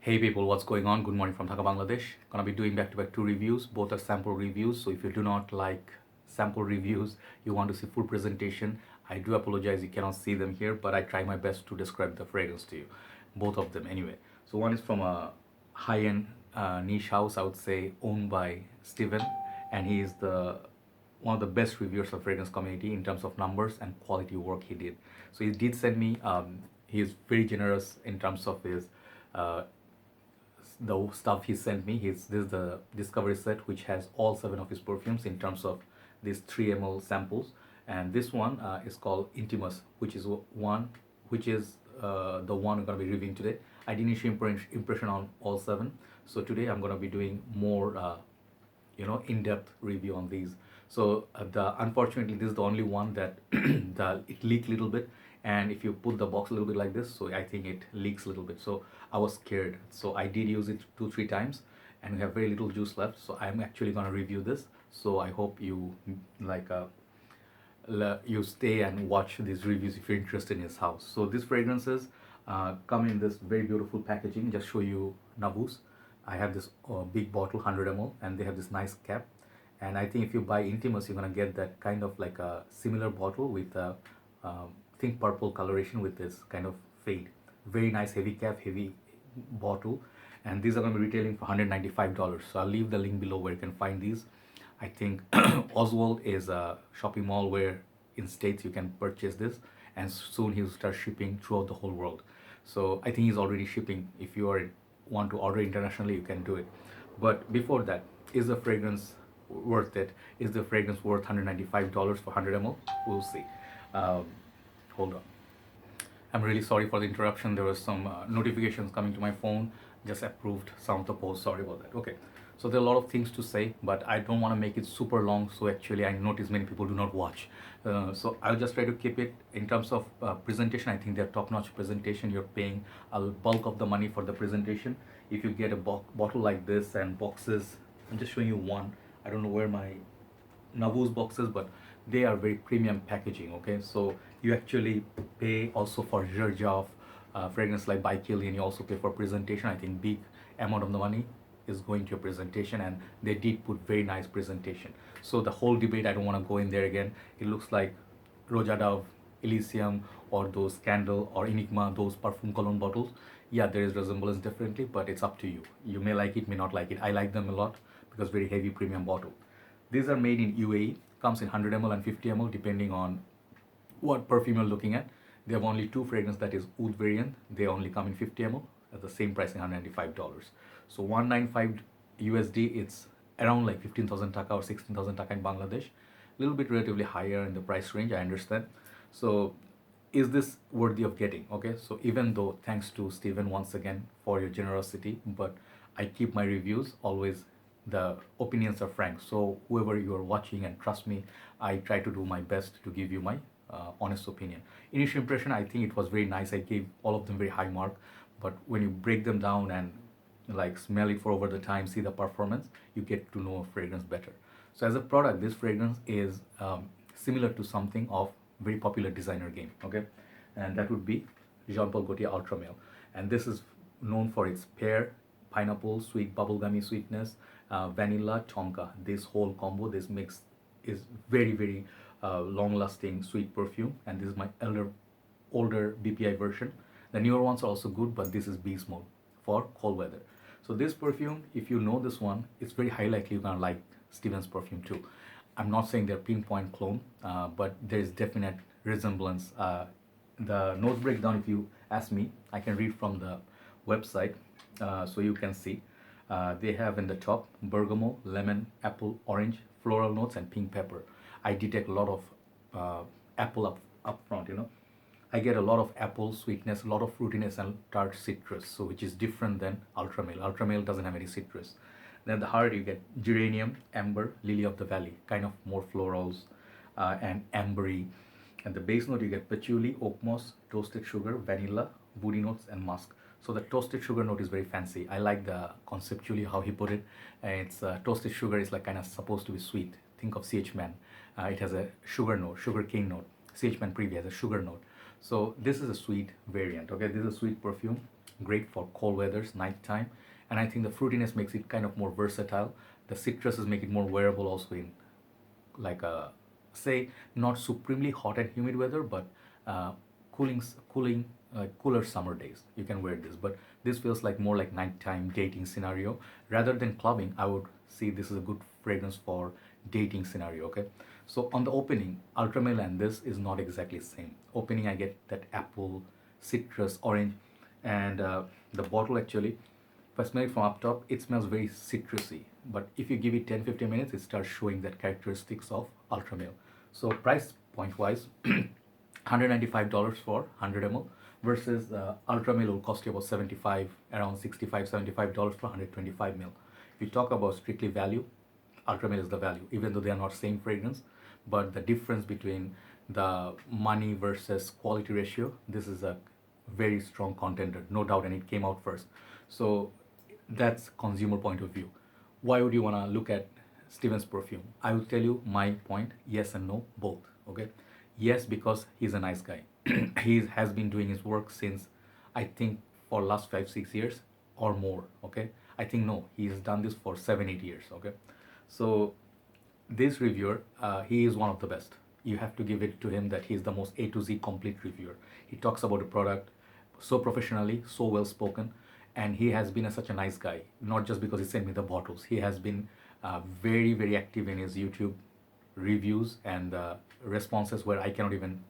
Hey people, what's going on? Good morning from Dhaka, Bangladesh. Gonna be doing back-to-back two reviews. Both are sample reviews. So if you do not like sample reviews, you want to see full presentation, I do apologize you cannot see them here, but I try my best to describe the fragrance to you. Both of them anyway. So one is from a high-end niche house, I would say, owned by Steven, and he is the one of the best reviewers of fragrance community in terms of numbers and quality work he did. So he did send me. He is very generous in terms of his uh, the stuff he sent me. This is the discovery set which has all 7 of his perfumes in terms of these 3 ml samples, and this one is called Intimus, which is the one I'm going to be reviewing today. I didn't issue impression on all 7, so today I'm going to be doing more in-depth review on these. So the unfortunately this is the only one that it leaked a little bit, and if you put the box a little bit like this, so I think it leaks a little bit. So I was scared, so I did use it 2-3 times, and we have very little juice left, so I'm actually going to review this. So I hope you you stay and watch these reviews if you're interested in his house. So these fragrances come in this very beautiful packaging. Just show you Navitus. I have this big bottle, 100 ml, and they have this nice cap. And I think if you buy Intimus, you're gonna get that kind of like a similar bottle with a think purple coloration with this kind of fade. Very nice heavy cap, heavy bottle, and these are gonna be retailing for $195. So I'll leave the link below where you can find these. I think Oswald is a shopping mall where in States you can purchase this, and soon he'll start shipping throughout the whole world. So I think he's already shipping. If you want to order internationally, you can do it. But before that, is the fragrance worth it? Is the fragrance worth $195 for 100 ml? We'll see. Um, Hold on. I'm really sorry for the interruption. There was some notifications coming to my phone. Just approved some of the posts. Sorry about that. Okay. So there are a lot of things to say, but I don't want to make it super long. So actually, I notice many people do not watch. So I'll just try to keep it in terms of presentation. I think they're top-notch presentation. You're paying a bulk of the money for the presentation. If you get a bottle like this and boxes, I'm just showing you one. I don't know where my Navitus boxes, but they are very premium packaging. Okay, so you actually pay also for Zherja of fragrance like by Kelly, and you also pay for presentation. I think big amount of the money is going to your presentation, and they did put very nice presentation. So the whole debate, I don't want to go in there again. It looks like Roja Dove, Elysium, or those Candle or Enigma, those perfume cologne bottles. Yeah, there is resemblance definitely, but it's up to you. You may like it, may not like it. I like them a lot because very heavy premium bottle. These are made in UAE, comes in 100 ml and 50 ml depending on what perfume you're looking at. They have only 2 fragrances, that is Oud variant. They only come in 50 ml at the same price, $195. So 195 USD, it's around like 15,000 taka or 16,000 taka in Bangladesh. A little bit relatively higher in the price range, I understand. So is this worthy of getting? Okay, so even though thanks to Steven once again for your generosity, but I keep my reviews always, the opinions are frank. So whoever you are watching, and trust me, I try to do my best to give you my honest opinion. Initial impression, I think it was very nice. I gave all of them very high mark, but when you break them down and like smell it for over the time, see the performance, you get to know a fragrance better. So as a product, this fragrance is similar to something of very popular designer game. Okay, and that would be Jean Paul Gaultier Ultra male, and this is known for its pear, pineapple, sweet bubblegummy sweetness, vanilla, tonka. This whole combo, this mix is very long-lasting sweet perfume, and this is my older BPI version. The newer ones are also good, but this is beast mode for cold weather. So this perfume, if you know this one, it's very high likely you're gonna like Steven's perfume too. I'm not saying they're pinpoint clone, but there is definite resemblance. The nose breakdown, if you ask me, I can read from the website, so you can see. They have in the top bergamot, lemon, apple, orange, floral notes, and pink pepper. I detect a lot of apple up front, you know. I get a lot of apple sweetness, a lot of fruitiness, and tart citrus, so which is different than Ultra male. Ultra male doesn't have any citrus. Then the heart, you get geranium, amber, lily of the valley, kind of more florals and ambery. And the base note, you get patchouli, oak moss, toasted sugar, vanilla, woody notes, and musk. So the toasted sugar note is very fancy. I like the conceptually how he put it. It's toasted sugar is like kind of supposed to be sweet. Think of CH Man. It has a sugar note, sugar cane note. CH Man Preview has a sugar note. So this is a sweet variant. Okay, this is a sweet perfume. great for cold weathers, nighttime, and I think the fruitiness makes it kind of more versatile. The citruses make it more wearable also in like a, say, not supremely hot and humid weather, but uh, cooling cooler summer days you can wear this. But this feels like more like nighttime dating scenario rather than clubbing. I would see this is a good fragrance for dating scenario. Okay, so on the opening, Ultramel and this is not exactly same. Opening, I get that apple, citrus, orange, and the bottle actually, if I smell it from up top, it smells very citrusy. But if you give it 10-15 minutes, it starts showing that characteristics of Ultramel. So price point wise, $195 for 100 ml versus Ultramel will cost you about 75, around 65, $75 for 125 ml. If you talk about strictly value, Ultramel is the value, even though they are not same fragrance. But the difference between the money versus quality ratio, this is a very strong contender, no doubt, and it came out first. So that's consumer point of view. Why would you want to look at Steven's perfume? I will tell you my point, yes and no, both. Okay, yes, because he's a nice guy. He has been doing his work since, I think, for last 5-6 years or more. Okay, I think no, he's done this for 7-8 years. Okay, so this reviewer, he is one of the best. You have to give it to him that he's the most A to Z complete reviewer. He talks about the product so professionally, so well spoken, and he has been such a nice guy. Not just because he sent me the bottles, he has been very, very active in his YouTube reviews and responses where I cannot even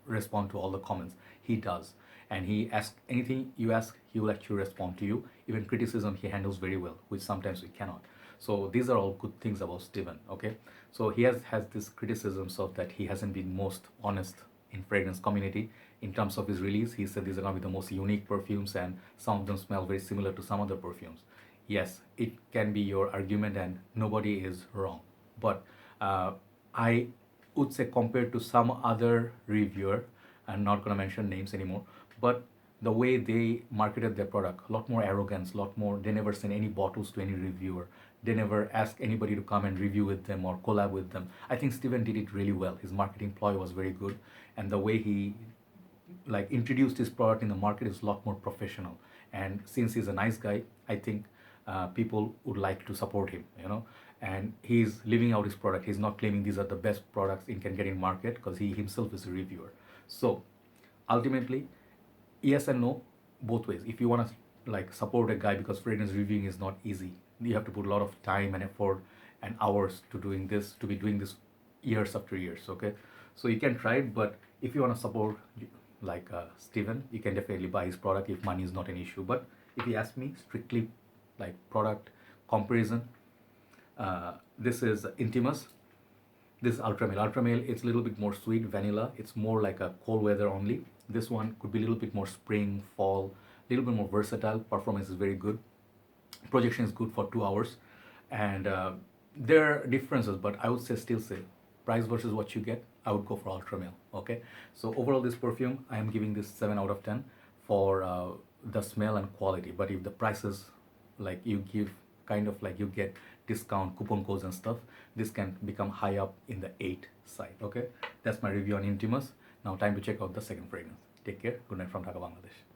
respond to all the comments. He does, and he asks anything you ask, he will actually respond to you. Even criticism he handles very well, which sometimes we cannot. So these are all good things about Steven. Okay, so he has this criticisms of that he hasn't been most honest in fragrance community in terms of his release. He said these are going to be the most unique perfumes and some of them smell very similar to some other perfumes. Yes, it can be your argument and nobody is wrong, but I would say compared to some other reviewer, I'm not going to mention names anymore, but the way they marketed their product, a lot more arrogance, a lot more, they never send any bottles to any reviewer, they never ask anybody to come and review with them or collab with them. I think Steven did it really well. His marketing ploy was very good, and the way he like introduced his product in the market is a lot more professional. And since he's a nice guy, I think people would like to support him, you know. And he's living out his product. He's not claiming these are the best products he can get in market because he himself is a reviewer. So ultimately, yes and no, both ways. If you want to like support a guy, because fragrance reviewing is not easy, you have to put a lot of time and effort and hours to doing this, to be doing this years after years. Okay, so you can try it, but if you want to support like Steven, you can definitely buy his product if money is not an issue. But if you ask me strictly like product comparison, this is Intimus, this is Ultramel. Ultramel, it's a little bit more sweet vanilla. It's more like a cold weather only. This one could be a little bit more spring, fall, a little bit more versatile. Performance is very good. Projection is good for 2 hours. And there are differences, but I would still say price versus what you get, I would go for Ultramel. Okay. So overall, this perfume, I am giving this 7 out of 10 for the smell and quality. But if the prices, like you give kind of like you get discount coupon codes and stuff, this can become high up in the 8 side. Okay, that's my review on Intimus. Now time to check out the second fragrance. Take care. Good night from Dhaka, Bangladesh.